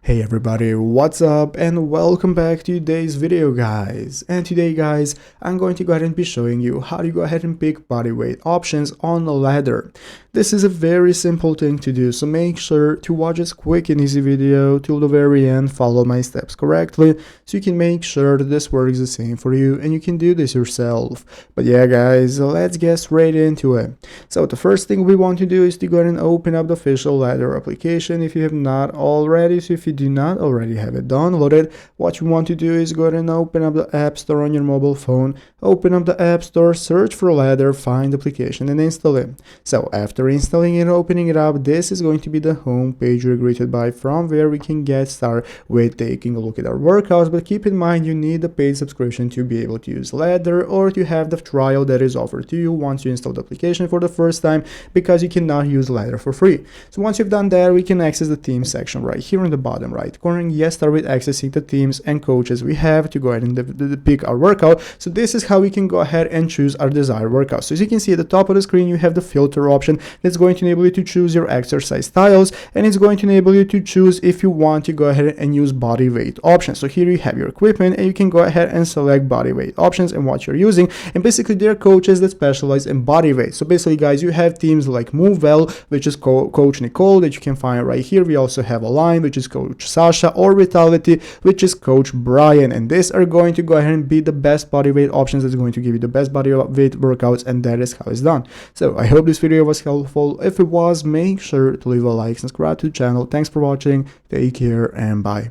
Hey everybody, what's up and welcome back to today's video guys. And today guys, I'm going to go ahead and be showing you how to go ahead and pick body weight options on the ladder. This is a very simple thing to do, so make sure to watch this quick and easy video till the very end, follow my steps correctly, so you can make sure that this works the same for you and you can do this yourself. But yeah guys, let's get straight into it. So the first thing we want to do is to go ahead and open up the official ladder application if you have not already. So if you do not already have it downloaded, what you want to do is go ahead and open up the App Store on your mobile phone, open up the App Store, search for ladder, find the application and install it. So after installing it and opening it up, this is going to be the home page you're greeted by, from where we can get started with taking a look at our workouts. But keep in mind, you need a paid subscription to be able to use ladder or to have the trial that is offered to you once you install the application for the first time, because you cannot use ladder for free. So once you've done that, we can access the team section right here in the bottom right corner. Yes, start with accessing the teams and coaches we have to go ahead and pick our workout. So this is how we can go ahead and choose our desired workout. So as you can see at the top of the screen, you have the filter option that's going to enable you to choose your exercise styles, and it's going to enable you to choose if you want to go ahead and use body weight options. So here you have your equipment and you can go ahead and select body weight options and what you're using, and basically they're coaches that specialize in body weight. So basically guys, you have teams like Move Well, which is Coach Nicole, that you can find right here. We also have Align, which is Coach Sasha, or Vitality, which is Coach Brian, and these are going to go ahead and be the best body weight options that's going to give you the best body weight workouts, and that is how it's done. So I hope this video was helpful. If it was, make sure to leave a like, subscribe to the channel. Thanks for watching, take care, and bye.